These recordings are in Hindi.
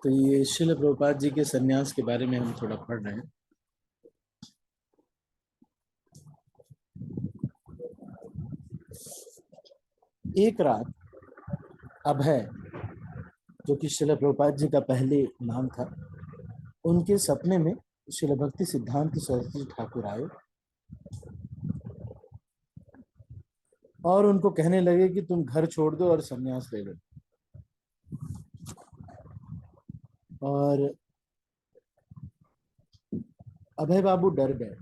तो ये शिल प्रभुपाद जी के सन्यास के बारे में हम थोड़ा पढ़ रहे हैं। एक रात अभय, जो कि शिल प्रभुपाद जी का पहले नाम था, उनके सपने में शिल भक्ति सिद्धांत सरस्वती ठाकुर आए और उनको कहने लगे कि तुम घर छोड़ दो और सन्यास ले लो। और अभय बाबू डर गए।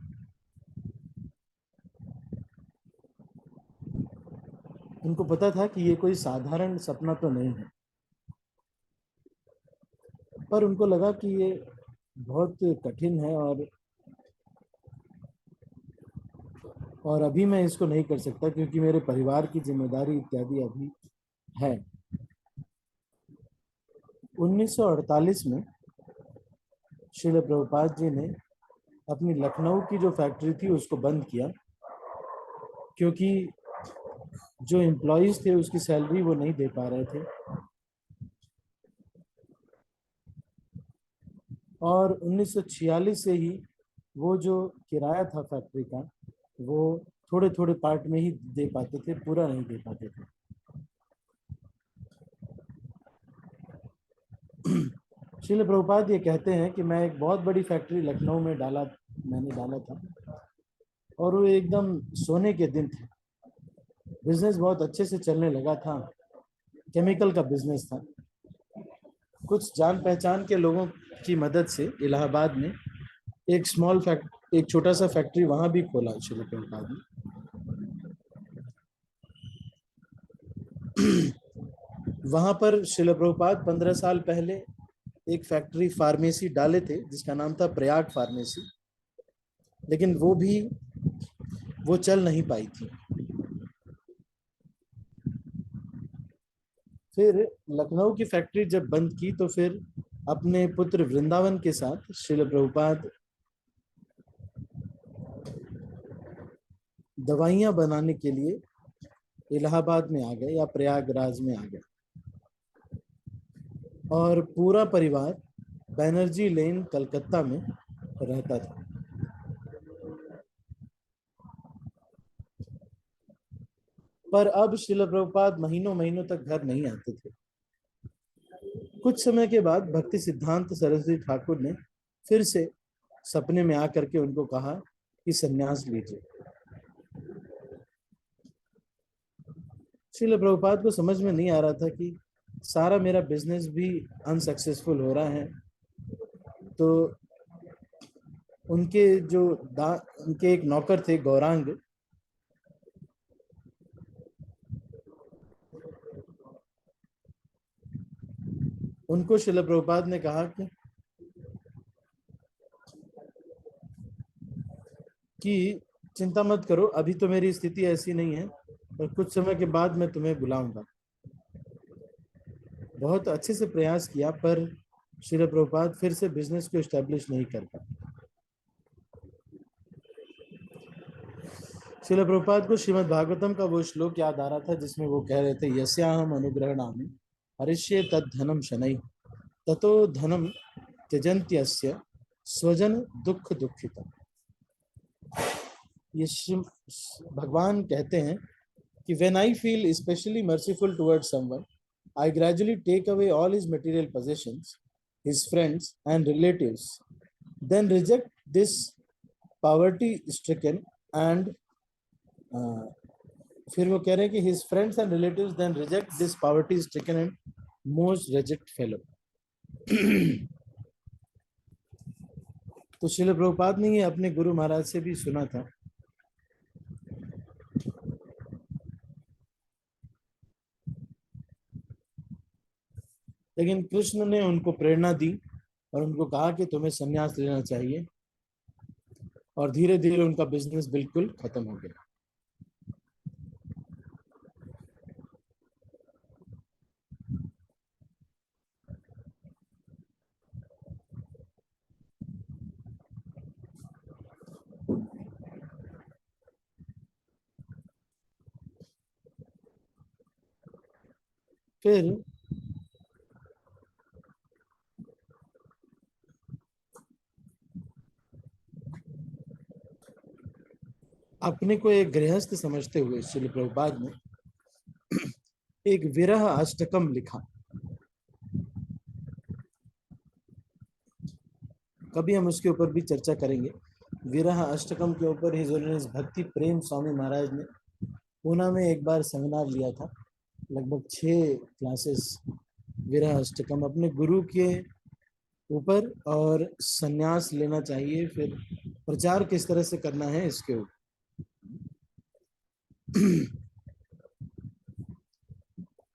उनको पता था कि ये कोई साधारण सपना तो नहीं है, पर उनको लगा कि ये बहुत कठिन है और अभी मैं इसको नहीं कर सकता क्योंकि मेरे परिवार की जिम्मेदारी इत्यादि अभी है। 1948 में श्रील प्रभुपाद जी ने अपनी लखनऊ की जो फैक्ट्री थी उसको बंद किया, क्योंकि जो एम्प्लॉयज थे उसकी सैलरी वो नहीं दे पा रहे थे। और 1946 से ही वो जो किराया था फैक्ट्री का, वो थोड़े थोड़े पार्ट में ही दे पाते थे, पूरा नहीं दे पाते थे। श्रील प्रभुपाद ये कहते हैं कि मैं एक बहुत बड़ी फैक्ट्री लखनऊ में मैंने डाला था और वो एकदम सोने के दिन थे। बिजनेस बहुत अच्छे से चलने लगा था, केमिकल का बिजनेस था। कुछ जान पहचान के लोगों की मदद से इलाहाबाद में एक छोटा सा फैक्ट्री वहां भी खोला श्रील प्रभुपाद ने। वहां पर श्रील प्रभुपाद 15 साल पहले एक फैक्ट्री फार्मेसी डाले थे जिसका नाम था प्रयाग फार्मेसी, लेकिन वो चल नहीं पाई थी। फिर लखनऊ की फैक्ट्री जब बंद की तो फिर अपने पुत्र वृंदावन के साथ श्रील प्रभुपाद दवाइयां बनाने के लिए इलाहाबाद में आ गए या प्रयागराज में आ गए और पूरा परिवार बैनर्जी लेन कलकत्ता में रहता था। पर अब श्रील प्रभुपाद महीनों महीनों तक घर नहीं आते थे। कुछ समय के बाद भक्ति सिद्धांत सरस्वती ठाकुर ने फिर से सपने में आकर के उनको कहा कि सन्यास लीजिए। श्रील प्रभुपाद को समझ में नहीं आ रहा था कि सारा मेरा बिजनेस भी अनसक्सेसफुल हो रहा है, तो उनके एक नौकर थे गौरांग, उनको श्रील प्रभुपाद ने कहा कि चिंता मत करो, अभी तो मेरी स्थिति ऐसी नहीं है, पर कुछ समय के बाद मैं तुम्हें बुलाऊंगा। बहुत अच्छे से प्रयास किया पर श्रील प्रभुपाद फिर से बिजनेस को एस्टेब्लिश नहीं कर पाए। श्रील प्रभुपाद को श्रीमद् भागवतम का वो श्लोक याद आ रहा था जिसमें वो कह रहे थे, यस्याहम अनुग्रहणामि हरिष्ये तद धनम शनै ततो धनम त्यजन्त्यस्य स्वजन दुख दुखिता। ये भगवान कहते हैं कि when I feel especially merciful towards someone, I gradually take away all his material possessions, his friends and relatives, then reject this poverty stricken and फिर वो कह रहे हैं कि his friends and relatives then reject this poverty stricken and most wretched fellow। तो श्रील प्रभुपाद ने ये अपने गुरु महाराज से भी सुना था। लेकिन कृष्ण ने उनको प्रेरणा दी और उनको कहा कि तुम्हें संन्यास लेना चाहिए, और धीरे धीरे उनका बिजनेस बिल्कुल खत्म हो गया। फिर अपने को एक गृहस्थ समझते हुए श्रील प्रभुपाद ने एक विरह अष्टकम लिखा। कभी हम उसके ऊपर भी चर्चा करेंगे। विरह अष्टकम के ऊपर हिज होलीनेस भक्ति प्रेम स्वामी महाराज ने पूना में एक बार सेमिनार लिया था, लगभग 6 क्लासेस विरह अष्टकम अपने गुरु के ऊपर, और संन्यास लेना चाहिए, फिर प्रचार किस तरह से करना है इसके ऊपर।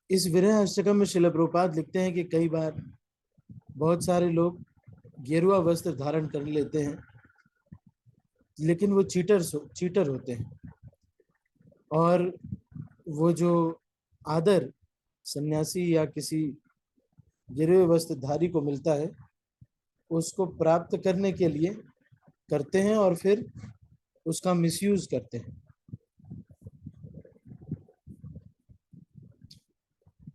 इस विरह अष्टकम में श्रील प्रभुपाद लिखते हैं कि कई बार बहुत सारे लोग गेरुआ वस्त्र धारण कर लेते हैं, लेकिन वो चीटर होते हैं, और वो जो आदर सन्यासी या किसी गेरुए वस्त्रधारी को मिलता है उसको प्राप्त करने के लिए करते हैं और फिर उसका मिसयूज करते हैं।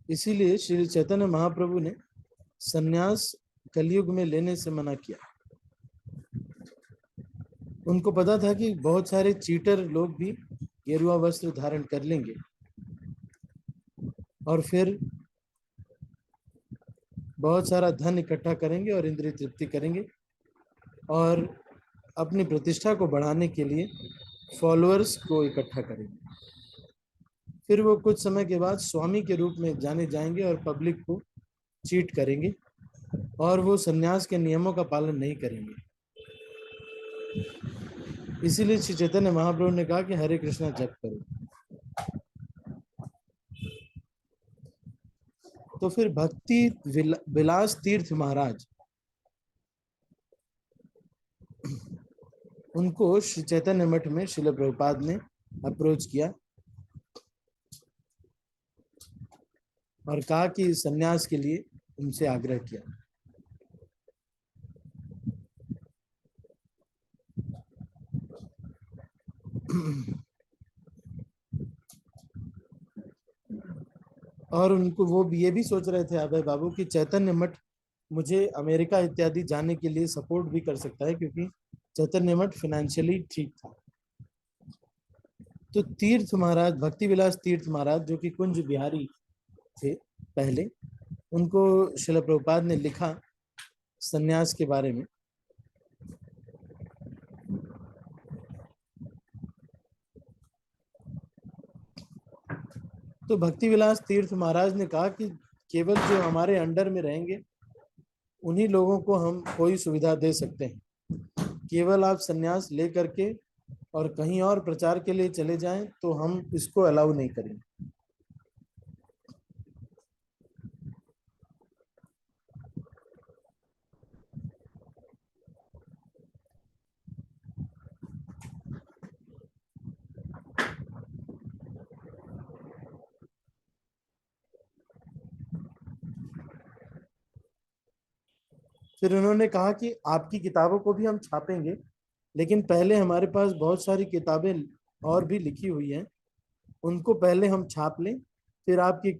इसीलिए श्री चैतन्य महाप्रभु ने सन्यास कलयुग में लेने से मना किया। उनको पता था कि बहुत सारे चीटर लोग भी गेरुआ वस्त्र धारण कर लेंगे और फिर बहुत सारा धन इकट्ठा करेंगे और इंद्रिय तृप्ति करेंगे, और अपनी प्रतिष्ठा को बढ़ाने के लिए फॉलोअर्स को इकट्ठा करेंगे। फिर वो कुछ समय के बाद स्वामी के रूप में जाने जाएंगे और पब्लिक को चीट करेंगे, और वो सन्यास के नियमों का पालन नहीं करेंगे। इसीलिए श्री चैतन्य महाप्रभु ने कहा कि हरे कृष्णा जप करो। तो फिर भक्ति विलास तीर्थ महाराज, उनको श्री चैतन्य मठ में श्रील प्रभुपाद ने अप्रोच किया और कहा कि सन्यास के लिए उनसे आग्रह किया। और उनको वो ये भी सोच रहे थे अभय बाबू कि चैतन्य मठ मुझे अमेरिका इत्यादि जाने के लिए सपोर्ट भी कर सकता है, क्योंकि चैतन्य मठ फाइनेंशियली ठीक था। तो तीर्थ महाराज, भक्ति विलास तीर्थ महाराज, जो कि कुंज बिहारी थे पहले, उनको श्रील प्रभुपाद ने लिखा सन्यास के बारे में। तो भक्ति विलास तीर्थ महाराज ने कहा कि केवल जो हमारे अंडर में रहेंगे उन्हीं लोगों को हम कोई सुविधा दे सकते हैं। केवल आप सन्यास ले करके और कहीं और प्रचार के लिए चले जाएं तो हम इसको अलाउ नहीं करेंगे। फिर उन्होंने कहा कि आपकी किताबों को भी हम छापेंगे, लेकिन पहले हमारे पास बहुत सारी किताबें और भी लिखी हुई हैं, उनको पहले हम छाप लें, फिर आपकी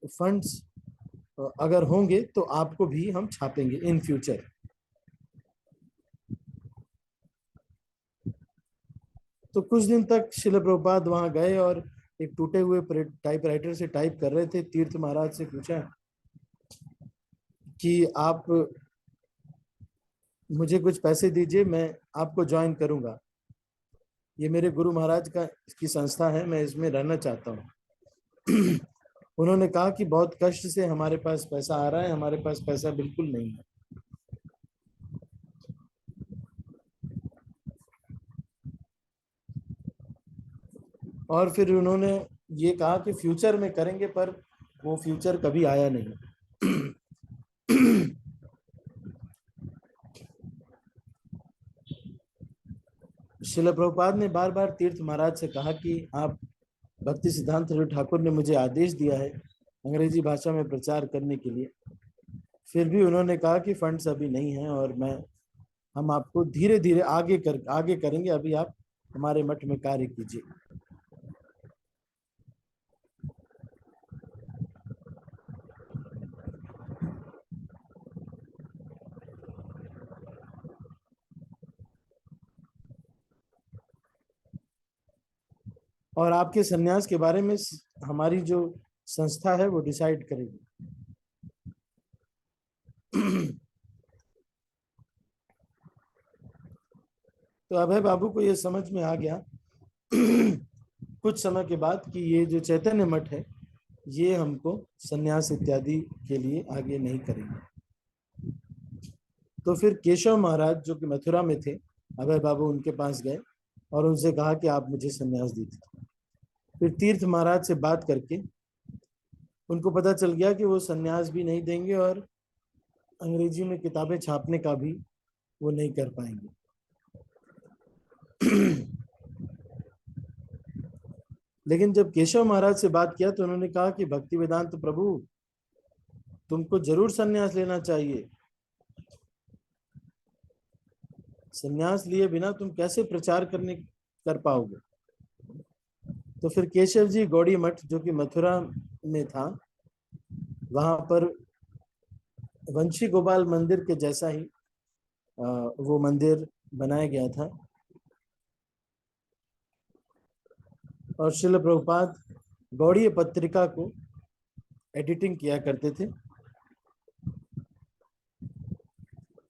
फंड्स अगर होंगे तो आपको भी हम छापेंगे इन फ्यूचर। तो कुछ दिन तक शिल प्रभुपाद वहां गए और एक टूटे हुए टाइपराइटर से टाइप कर रहे थे। तीर्थ महाराज से पूछा कि आप मुझे कुछ पैसे दीजिए, मैं आपको ज्वाइन करूंगा, ये मेरे गुरु महाराज का की संस्था है, मैं इसमें रहना चाहता हूँ। उन्होंने कहा कि बहुत कष्ट से हमारे पास पैसा आ रहा है, हमारे पास पैसा बिल्कुल नहीं है। और फिर उन्होंने ये कहा कि फ्यूचर में करेंगे, पर वो फ्यूचर कभी आया नहीं। शिल प्रभुपाद ने बार बार तीर्थ महाराज से कहा कि आप, भक्ति सिद्धांत ठाकुर ने मुझे आदेश दिया है अंग्रेजी भाषा में प्रचार करने के लिए। फिर भी उन्होंने कहा कि फंड्स अभी नहीं है और हम आपको धीरे धीरे आगे करेंगे, अभी आप हमारे मठ में कार्य कीजिए। और आपके सन्यास के बारे में हमारी जो संस्था है वो डिसाइड करेगी। तो अभय बाबू को ये समझ में आ गया कुछ समय के बाद कि ये जो चैतन्य मठ है ये हमको सन्यास इत्यादि के लिए आगे नहीं करेंगे। तो फिर केशव महाराज जो कि मथुरा में थे, अभय बाबू उनके पास गए और उनसे कहा कि आप मुझे सन्यास दीजिए। फिर तीर्थ महाराज से बात करके उनको पता चल गया कि वो सन्यास भी नहीं देंगे और अंग्रेजी में किताबें छापने का भी वो नहीं कर पाएंगे। लेकिन जब केशव महाराज से बात किया तो उन्होंने कहा कि भक्ति वेदांत प्रभु तुमको जरूर सन्यास लेना चाहिए, सन्यास लिए बिना तुम कैसे प्रचार कर पाओगे। तो फिर केशव जी गौड़ी मठ जो कि मथुरा में था, वहां पर वंशी गोपाल मंदिर के जैसा ही वो मंदिर बनाया गया था और श्रील प्रभुपाद गौड़ीय पत्रिका को एडिटिंग किया करते थे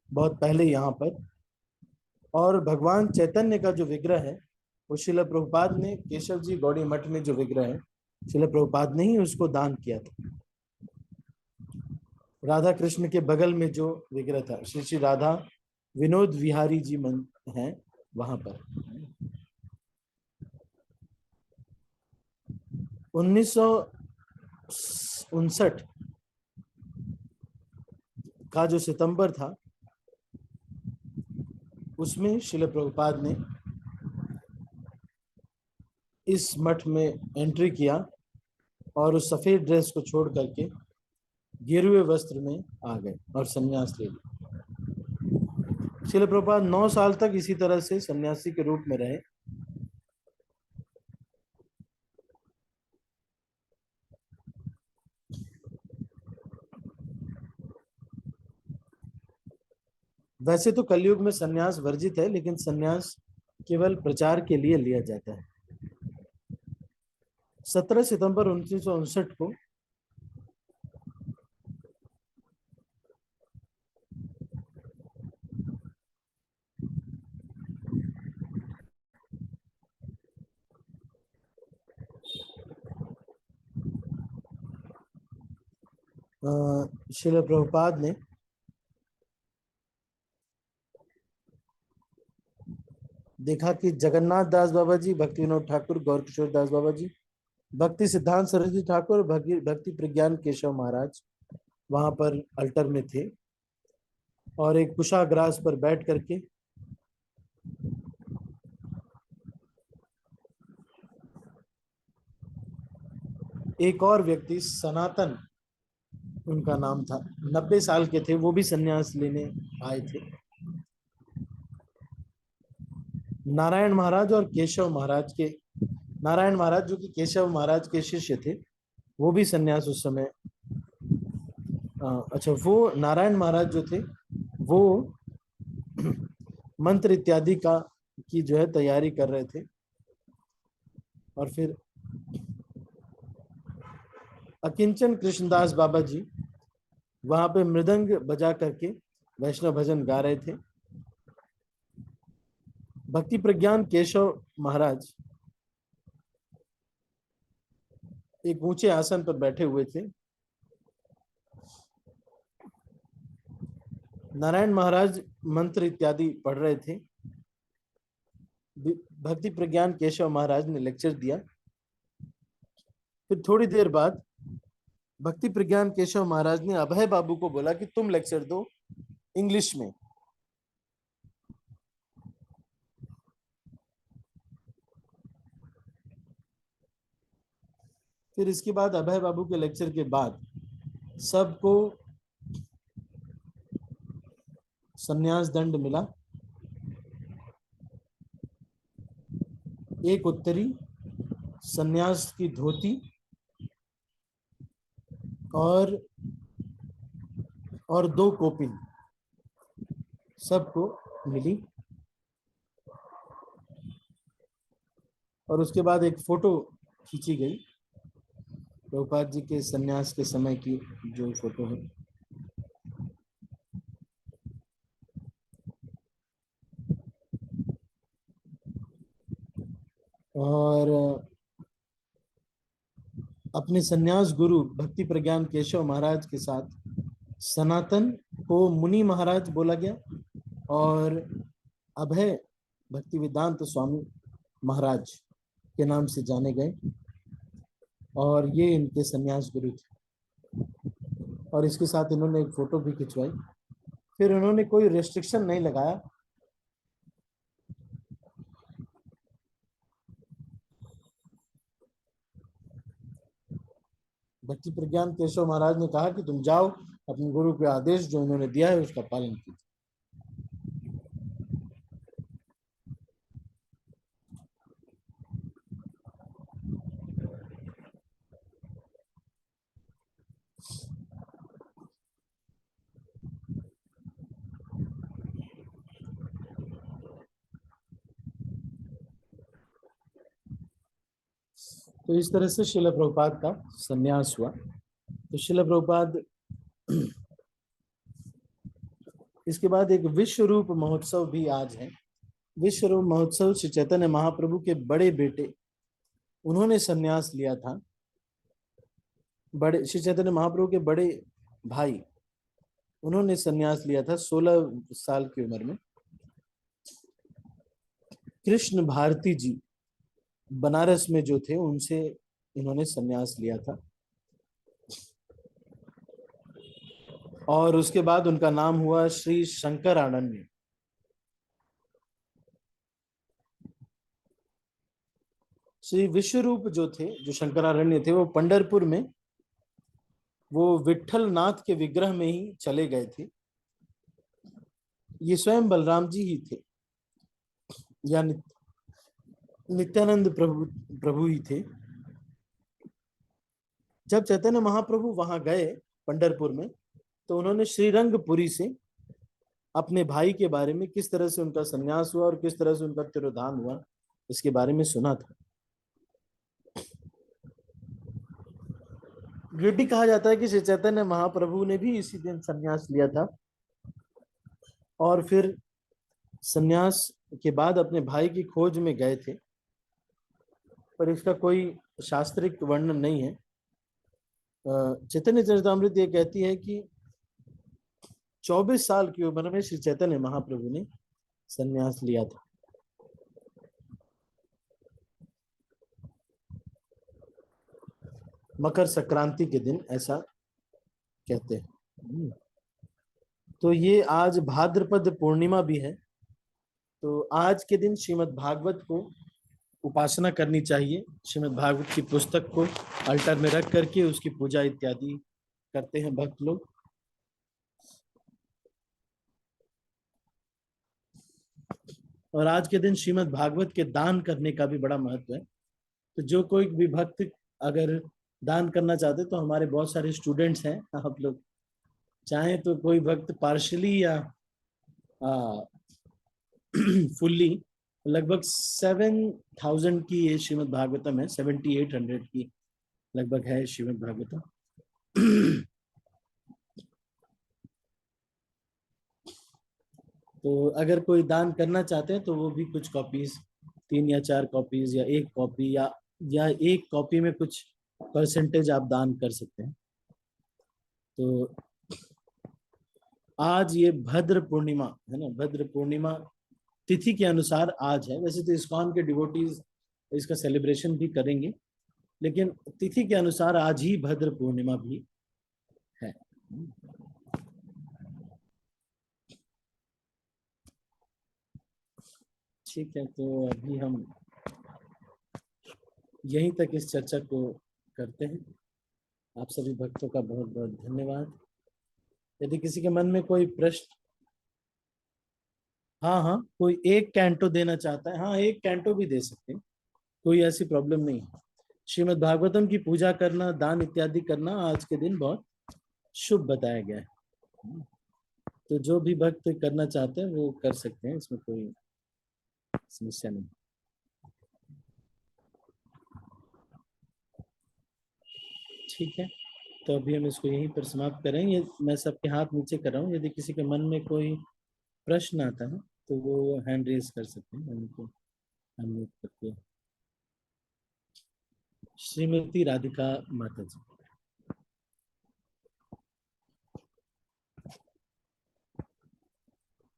बहुत पहले यहाँ पर। और भगवान चैतन्य का जो विग्रह है वो श्रील प्रभुपाद ने, केशव जी गौड़ी मठ में जो विग्रह है श्रील प्रभुपाद ने ही उसको दान किया था। राधा कृष्ण के बगल में जो विग्रह था श्री श्री राधा विनोद विहारी जी मन है वहां पर। 1959 का जो सितंबर था उसमें श्रील प्रभुपाद ने इस मठ में एंट्री किया और उस सफेद ड्रेस को छोड़ करके गेरुए वस्त्र में आ गए और सन्यास ले लिया। श्रील प्रभुपाद 9 साल तक इसी तरह से सन्यासी के रूप में रहे। वैसे तो कलयुग में सन्यास वर्जित है, लेकिन सन्यास केवल प्रचार के लिए लिया जाता है। 17 सितंबर 1959 को श्रील प्रभुपाद ने देखा कि जगन्नाथ दास बाबा जी, भक्ति विनोद ठाकुर, गौर किशोर दास बाबा जी, भक्ति सिद्धांत सरस्वती ठाकुर, भक्ति प्रज्ञान केशव महाराज वहां पर अल्टर में थे और एक कुशाग्रास पर बैठ करके एक और व्यक्ति सनातन उनका नाम था, 90 साल के थे, वो भी सन्यास लेने आए थे। नारायण महाराज और केशव महाराज के, नारायण महाराज जो कि केशव महाराज के शिष्य थे, वो भी सन्यास उस समय अच्छा, वो नारायण महाराज जो थे वो मंत्र इत्यादि का की जो है तैयारी कर रहे थे। और फिर अकिंचन कृष्णदास बाबा जी वहां पे मृदंग बजा करके वैष्णव भजन गा रहे थे। भक्ति प्रज्ञान केशव महाराज एक ऊंचे आसन पर बैठे हुए थे। नारायण महाराज मंत्र इत्यादि पढ़ रहे थे। भक्ति प्रज्ञान केशव महाराज ने लेक्चर दिया। फिर थोड़ी देर बाद भक्ति प्रज्ञान केशव महाराज ने अभय बाबू को बोला कि तुम लेक्चर दो इंग्लिश में। फिर इसके बाद अभय बाबू के लेक्चर के बाद सबको संन्यास दंड मिला। एक उत्तरी, संन्यास की धोती और 2 कोपिन सबको मिली। और उसके बाद एक फोटो खींची गई प्रभुपाद जी के सन्यास के समय की, जो फोटो है। और अपने सन्यास गुरु भक्ति प्रज्ञान केशव महाराज के साथ सनातन को मुनि महाराज बोला गया, और अभय भक्ति वेदांत स्वामी महाराज के नाम से जाने गए, और ये इनके सन्यास गुरु थे। और इसके साथ इन्होंने एक फोटो भी खिंचवाई। फिर उन्होंने कोई रेस्ट्रिक्शन नहीं लगाया। भक्ति प्रज्ञान केशव महाराज ने कहा कि तुम जाओ, अपने गुरु के आदेश जो उन्होंने दिया है उसका पालन कीजिए। तो इस तरह से श्रील प्रभुपाद का संन्यास हुआ। तो श्रील प्रभुपाद, इसके बाद एक विश्व रूप महोत्सव भी आज है। विश्व रूप महोत्सव श्री चैतन्य महाप्रभु के बड़े बेटे, उन्होंने संन्यास लिया था। बड़े श्री चैतन्य महाप्रभु के बड़े भाई, उन्होंने संन्यास लिया था 16 साल की उम्र में। कृष्ण भारती जी बनारस में जो थे, उनसे इन्होंने संन्यास लिया था। और उसके बाद उनका नाम हुआ श्री शंकरानंद। श्री विश्वरूप जो थे, जो शंकरारण्य थे, वो पंढरपुर में वो विठल नाथ के विग्रह में ही चले गए थे। ये स्वयं बलराम जी ही थे, या नित्यानंद प्रभु ही थे। जब चैतन्य महाप्रभु वहां गए पंढरपुर में, तो उन्होंने श्रीरंगपुरी से अपने भाई के बारे में, किस तरह से उनका संन्यास हुआ और किस तरह से उनका तिरोधान हुआ, इसके बारे में सुना था। ये भी कहा जाता है कि श्री चैतन्य महाप्रभु ने भी इसी दिन संन्यास लिया था, और फिर संन्यास के बाद अपने भाई की खोज में गए थे, पर इसका कोई शास्त्रिक वर्णन नहीं है। चैतन्य चरितामृत ये कहती है कि 24 साल की उम्र में श्री चैतन्य महाप्रभु ने संन्यास लिया था। मकर संक्रांति के दिन, ऐसा कहते हैं। तो ये आज भाद्रपद पूर्णिमा भी है। तो आज के दिन श्रीमद् भागवत को उपासना करनी चाहिए। श्रीमद् भागवत की पुस्तक को अल्टर में रख करके उसकी पूजा इत्यादि करते हैं भक्त लोग। और आज के दिन श्रीमद् भागवत के दान करने का भी बड़ा महत्व है। तो जो कोई भी भक्त अगर दान करना चाहते, तो हमारे बहुत सारे स्टूडेंट्स हैं, आप लोग चाहें तो कोई भक्त पार्शली या फुल्ली, लगभग 7,000 की ये श्रीमद् भागवतम है, 7,800 की लगभग है श्रीमद् भागवतम। तो अगर कोई दान करना चाहते हैं, तो वो भी कुछ कॉपीज, 3 या 4 कॉपीज या 1 कॉपी, या 1 कॉपी में कुछ परसेंटेज आप दान कर सकते हैं। तो आज ये भद्र पूर्णिमा है ना, भद्र पूर्णिमा तिथि के अनुसार आज है। वैसे तो इस्कॉन के डिवोटीज इसका सेलिब्रेशन भी करेंगे, लेकिन तिथि के अनुसार आज ही भद्र पूर्णिमा भी है। ठीक है, तो अभी हम यहीं तक इस चर्चा को करते हैं। आप सभी भक्तों का बहुत बहुत धन्यवाद। यदि किसी के मन में कोई प्रश्न, हाँ हाँ, कोई एक कैंटो देना चाहता है, हाँ 1 कैंटो भी दे सकते हैं, कोई ऐसी प्रॉब्लम नहीं है। श्रीमद् भागवतम की पूजा करना, दान इत्यादि करना आज के दिन बहुत शुभ बताया गया है। तो जो भी भक्त करना चाहते हैं वो कर सकते हैं, इसमें कोई समस्या नहीं। ठीक है, तो अभी हम इसको यहीं पर समाप्त करेंगे। मैं सबके हाथ नीचे कर रहा हूँ, यदि किसी के मन में कोई प्रश्न आता है तो वो हैंड रेज कर सकते हैं, उनको अनम्यूट करके। श्रीमती राधिका माता जी।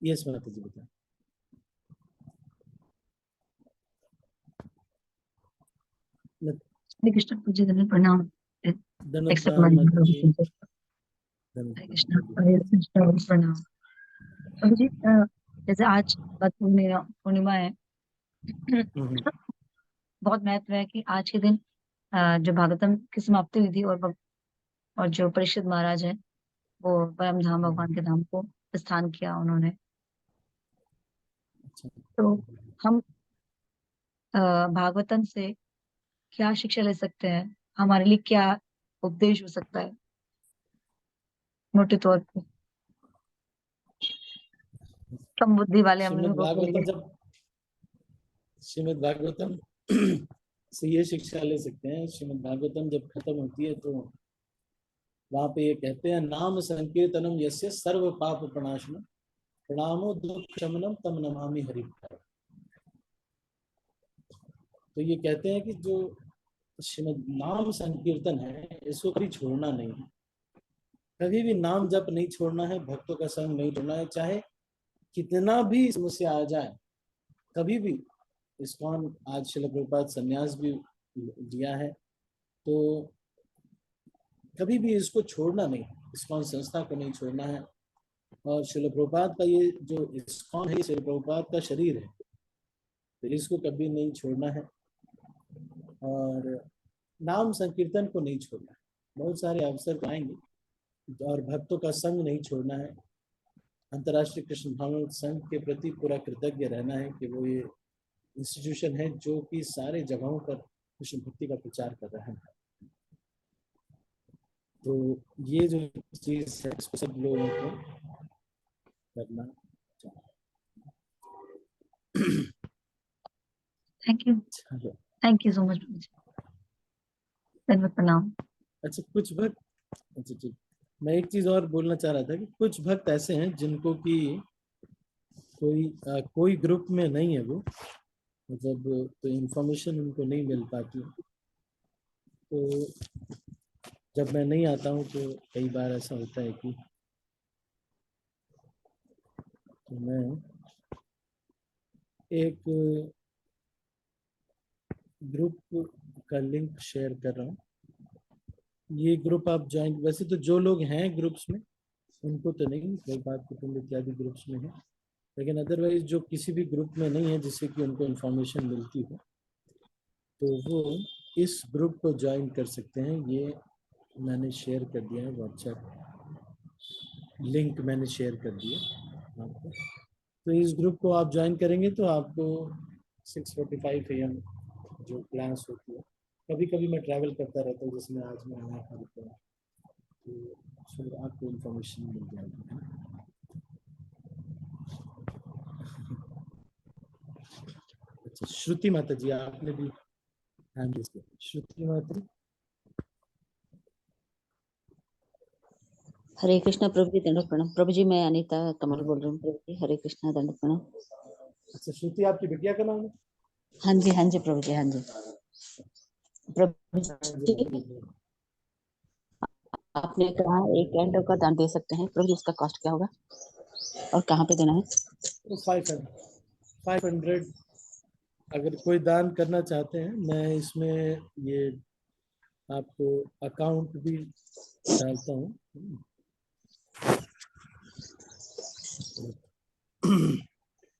यस माता जी, बताएं। हरे कृष्ण पूज्य धन्य प्रणाम। धन्यवाद एक्सेप्ट माय माता जी, हरे कृष्ण धन्यवाद। हरे कृष्ण प्रणाम। प्रभु जी, जैसे आज पूर्णिमा है, हम्म, बहुत महत्व है कि आज के दिन जो भागवतम की समाप्ति हुई थी, और जो परीक्षित महाराज है वो परम धाम भगवान के धाम को प्रस्थान किया उन्होंने। अच्छा। तो हम भागवतम से क्या शिक्षा ले सकते हैं, हमारे लिए क्या उपदेश हो सकता है मोटे तौर पे, कम बुद्धि वाले हम श्रीमद् लोगों के भागवतम लिए? जब श्रीमद् भागवतम से ये शिक्षा ले सकते हैं, श्रीमद् भागवतम जब खत्म होती है तो वहां पे ये कहते हैं, नाम संकीर्तनम यस्य सर्व पाप प्रणाशनम प्रणामो दुख शमनम तम नमामि हरि। तो ये कहते हैं कि जो श्रीमद् नाम संकीर्तन है इसको कभी छोड़ना नहीं है, कभी भी नाम जप नहीं छोड़ना है, भक्तों का संग नहीं छोड़ना है, चाहे कितना भी समस्या आ जाए। कभी भी इस्कॉन आज श्रील प्रभुपाद संन्यास भी दिया है, तो कभी भी इसको छोड़ना नहीं, इस्कॉन संस्था को नहीं छोड़ना है। और श्रील प्रभुपाद का ये जो इस्कॉन है, श्रील प्रभुपाद का शरीर है, तो इसको कभी नहीं छोड़ना है। और नाम संकीर्तन को नहीं छोड़ना है, बहुत सारे अवसर आएंगे। और भक्तों का संग नहीं छोड़ना है, अंतर्राष्ट्रीय कृष्ण भावना संघ के प्रति पूरा कृतज्ञ रहना है कि वो ये इंस्टीट्यूशन है जो कि सारे जगहों पर कृष्ण भक्ति का प्रचार कर रहा है। तो ये जो चीज है इसको सब लोगों को करना चाहिए। Thank you so much. धन्यवाद, प्रणाम। अच्छा, कुछ भक्त, अच्छा ठीक, मैं एक चीज और बोलना चाह रहा था कि कुछ भक्त ऐसे हैं जिनको कि कोई ग्रुप में नहीं है, वो मतलब तो इंफॉर्मेशन उनको नहीं मिल पाती है। तो जब मैं नहीं आता हूँ तो कई बार ऐसा होता है कि तो मैं एक ग्रुप का लिंक शेयर कर रहा हूँ। ये ग्रुप आप ज्वाइन, वैसे तो जो लोग हैं ग्रुप्स में उनको तो नहीं, कई बात कुटुंब इत्यादि ग्रुप्स में है, लेकिन अदरवाइज जो किसी भी ग्रुप में नहीं है जिससे कि उनको इन्फॉर्मेशन मिलती हो, तो वो इस ग्रुप को ज्वाइन कर सकते हैं। ये मैंने शेयर कर दिया है, व्हाट्सएप लिंक मैंने शेयर कर दिया आपको। तो इस ग्रुप को आप ज्वाइन करेंगे तो आपको 6:45 AM जो क्लास होती है, कभी कभी मैं ट्रैवल करता रहता हूँ, जिसमें आज मैं आया था, तो फिर आपको इन्फॉर्मेशन मिल जाएगी। अच्छा, श्रुति माता जी आपने भी हैंड रेज किया। श्रुति माता जी। हरे कृष्णा प्रभु जी, दंडवत प्रणाम। प्रभु जी मैं अनीता कमल बोल रही हूँ। प्रभु जी हरे कृष्णा, दंडवत प्रणाम। अच्छा, श्रुति आपकी बिटिया का नाम है? हाँ जी प्रभु जी, हाँ जी प्रभु जी। आपने कहा एक कैंडल का दान दे सकते हैं प्रभु जी, उसका कॉस्ट क्या होगा और कहाँ पे देना है? तो 500 अगर कोई दान करना चाहते हैं, मैं इसमें ये आपको अकाउंट भी डालता हूँ।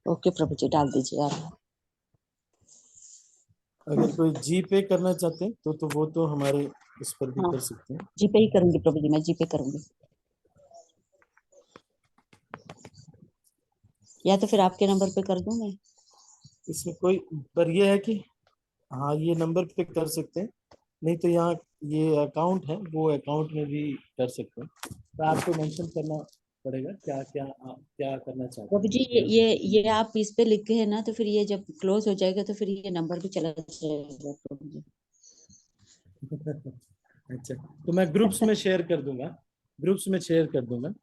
ओके प्रभु जी, डाल दीजिए आप। अगर कोई जी पे करना चाहते हैं तो वो तो हमारे इस पर भी हाँ, कर सकते हैं। जी पे ही करूंगी प्रभु जी, मैं जी पे करूंगी, या तो फिर आपके नंबर पे कर दूं मैं? इसमें कोई, पर ये है कि हाँ, ये नंबर पे कर सकते हैं, नहीं तो यहाँ ये अकाउंट है, वो अकाउंट में भी कर सकते हैं। तो आपको मेंशन करना पड़ेगा क्या क्या आप क्या करना चाहते प्रभु हैं। जी ये आप इस पे लिखे है ना, तो फिर ये जब क्लोज हो जाएगा तो फिर ये नंबर भी चला जाएगा प्रभु जी। अच्छा, तो मैं ग्रुप्स में शेयर कर दूंगा, ग्रुप्स में शेयर कर दूंगा।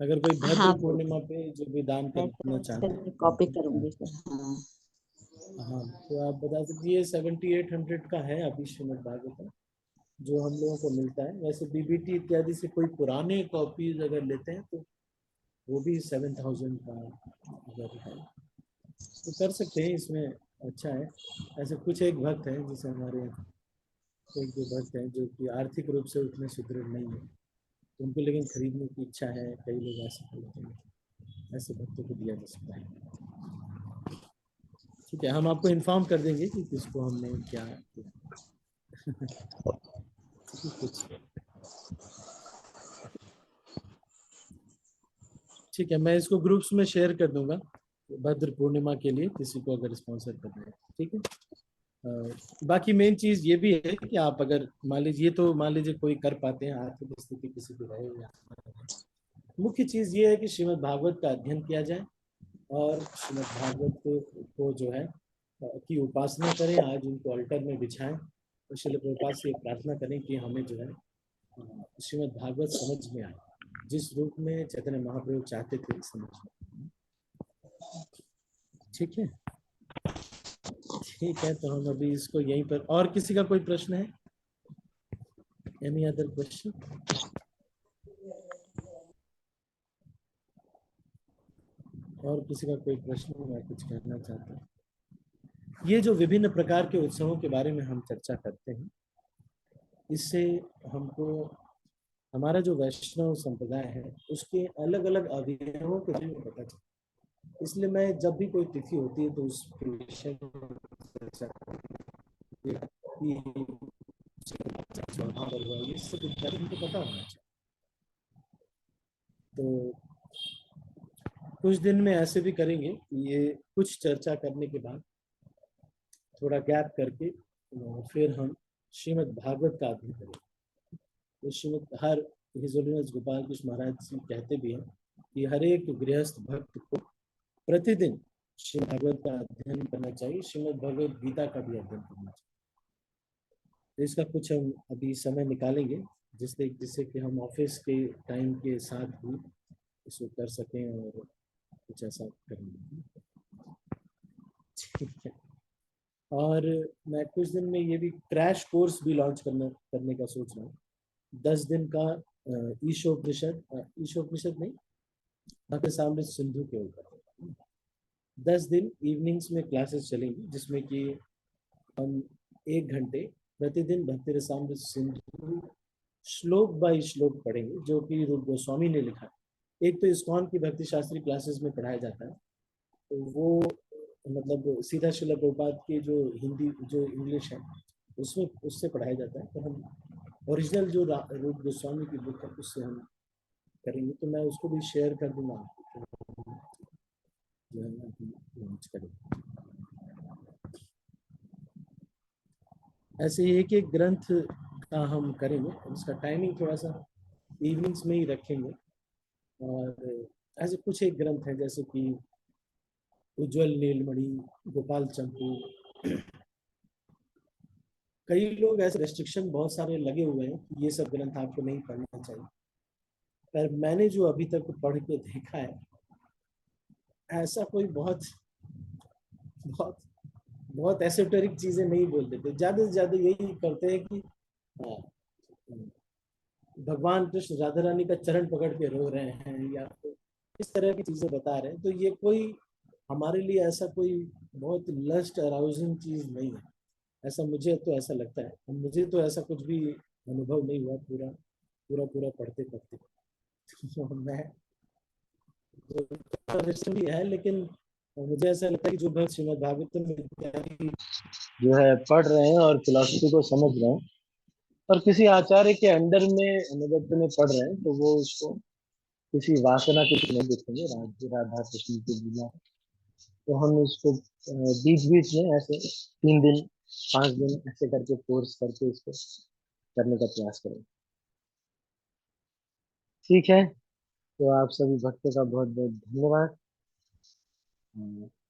अगर कोई भद्र हाँ पूर्णिमा पे जो भी दान मैं करना चाहता है कॉपी तो करूंगी सर। हाँ हाँ, तो आप बता सकते, ये 7800 का है अभी श्रीमद् भागवतम जो हम लोगों को मिलता है। वैसे बीबीटी इत्यादि से कोई पुराने कॉपीज अगर लेते हैं तो वो भी 7000 का अगर है तो कर सकते हैं इसमें। अच्छा है। ऐसे कुछ एक भक्त हैं जैसे हमारे यहाँ एक दो भक्त हैं जो कि आर्थिक रूप से उतने सुदृढ़ नहीं है, तो उनको लेकिन खरीदने की इच्छा है, कई लोग ऐसे खरीदते हैं, ऐसे भक्तों को दिया जा सकता है। ठीक है, हम आपको इन्फॉर्म कर देंगे कि किसको हमने क्या किया। ठीक है, कुछ ठीक है, मैं इसको ग्रुप्स में शेयर कर दूंगा भद्र पूर्णिमा के लिए किसी को अगर स्पॉन्सर करना है। ठीक है। बाकी मेन चीज ये भी है कि आप अगर मान लीजिए, ये तो मान लीजिए कोई कर पाते हैं, आर्थिक स्थिति किसी की रहे या ना रहे। मुख्य चीज ये है कि श्रीमद् भागवत का अध्ययन किया जाए और श्रीमद् भागवत को जो है की उपासना करें। आज उनको अल्टर में बिछाएं और श्रील प्रभुपाद से प्रार्थना करें कि हमें जो है श्रीमद् भागवत समझ में आए, जिस रूप में चैतन्य महाप्रभु चाहते थे समझ में। ठीक है, ठीक है, तो हम अभी इसको यहीं पर, और किसी का कोई प्रश्न है? Any other question? और किसी का कोई प्रश्न मैं कुछ कहना चाहता हूँ। ये जो विभिन्न प्रकार के उत्सवों के बारे में हम चर्चा करते हैं, इससे हमको हमारा जो वैष्णव संप्रदाय है उसके अलग अलग अवयवों के बारे में पता चलता है। इसलिए मैं जब भी कोई तिथि होती है तो उस विषय में चर्चा करती है कि स्वभाव हुआ, ये सब इत्यादि हमको पता होना चाहिए। तो कुछ दिन में ऐसे भी करेंगे कि ये कुछ चर्चा करने के बाद थोड़ा गैप करके फिर हम श्रीमद् भागवत का अध्ययन करेंगे। तो श्रीमद् हर हिज होलीनेस गोपाल कृष्ण महाराज जी कहते भी हैं कि हर एक गृहस्थ भक्त को प्रतिदिन श्रीमद् भागवत का अध्ययन करना चाहिए, श्रीमद् भगवत गीता का भी अध्ययन करना चाहिए। तो इसका कुछ हम अभी समय निकालेंगे जिससे कि हम ऑफिस के टाइम के साथ भी इसको कर सकें और कुछ ऐसा करेंगे। ठीक है। और मैं कुछ दिन में ये भी क्रैश कोर्स भी लॉन्च करने का सोच रहा हूँ। 10 दिन का ईशोपनिषद नहीं, भक्त सामने सिंधु के ऊपर 10 दिन इवनिंग्स में क्लासेस चलेंगी, जिसमें कि हम 1 घंटे प्रतिदिन भक्ति रसामृत सिंधु श्लोक बाय श्लोक पढ़ेंगे, जो कि रूप गोस्वामी ने लिखा है। एक तो इस्कॉन की भक्ति शास्त्री क्लासेस में पढ़ाया जाता है, तो वो मतलब सीधा श्रील प्रभुपाद की जो हिंदी जो इंग्लिश है उसमें उससे पढ़ाया जाता है। तो हम ओरिजिनल जो रूप गोस्वामी की बुक है उससे हम करेंगे, तो मैं उसको भी शेयर कर दूंगा आपको, जो है ना लॉन्च करेंगे। ऐसे एक एक ग्रंथ का हम करेंगे, उसका टाइमिंग थोड़ा सा इवनिंग्स में ही रखेंगे। और ऐसे कुछ एक ग्रंथ हैं जैसे कि उज्जवल नीलमणि, गोपाल चंपू। कई लोग ऐसे रेस्ट्रिक्शन बहुत सारे लगे हुए हैं कि ये सब ग्रंथ आपको नहीं पढ़ना चाहिए, पर मैंने जो अभी तक पढ़ के देखा है ऐसा कोई बहुत बहुत बहुत एसोटेरिक चीजें नहीं बोल देते। ज्यादा से ज्यादा यही करते हैं कि हाँ, भगवान कृष्ण राधा रानी का चरण पकड़ के रो रहे हैं या तो इस तरह की चीजें बता रहे हैं। तो ये कोई हमारे लिए ऐसा कोई बहुत लस्ट अराउजिंग चीज नहीं है, ऐसा मुझे तो ऐसा लगता है। मुझे तो ऐसा कुछ भी अनुभव नहीं हुआ पूरा पूरा पूरा पढ़ते पढ़ते। तो मैं तो भी है, लेकिन मुझे ऐसा लगता है कि जो भक्त श्रीमद् भागवतम इत्यादि जो है पढ़ रहे हैं और फिलोसफी को समझ रहे हैं और किसी आचार्य के अंडर में अनुगत्य में पढ़ रहे हैं, तो वो उसको किसी वासना के नहीं देखेंगे राधा कृष्ण के बिना। तो हम इसको बीच बीच में ऐसे 3 दिन 5 दिन ऐसे करके कोर्स करके इसको करने का प्रयास करें। ठीक है, तो आप सभी भक्तों का बहुत बहुत धन्यवाद।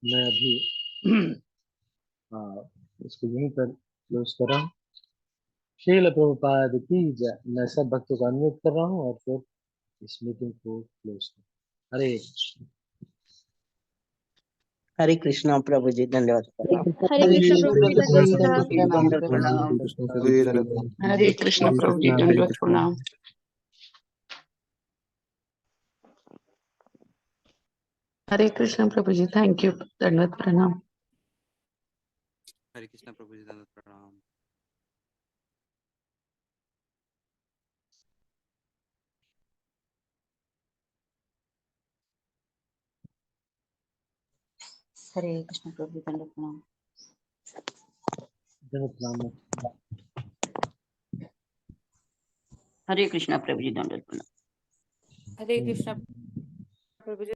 मैं अभी इसको यहीं पर क्लोज कर रहा हूँ। श्रील प्रभुपाद की जय। मैं सब भक्तों का अनुरोध कर रहा हूँ और फिर इस मीटिंग को क्लोज कर। हरे हरे कृष्णा प्रभु जी, धन्यवाद प्रणाम। हरे कृष्ण प्रभु जी, दंडवत दंडवत प्रणाम। प्रणाम। हरे कृष्णा प्रभु जी, दंडवत प्रणाम। हरे कृष्ण प्रभु जी, थैंक यू, दंडवत प्रणाम। हरे कृष्णा प्रभु जी, दंडवत प्रणाम। हरे कृष्ण प्रभु जी, दंडवत प्रणाम। हरे कृष्ण प्रभु जी, दंडवत प्रणाम। हरे कृष्ण प्रभु जी।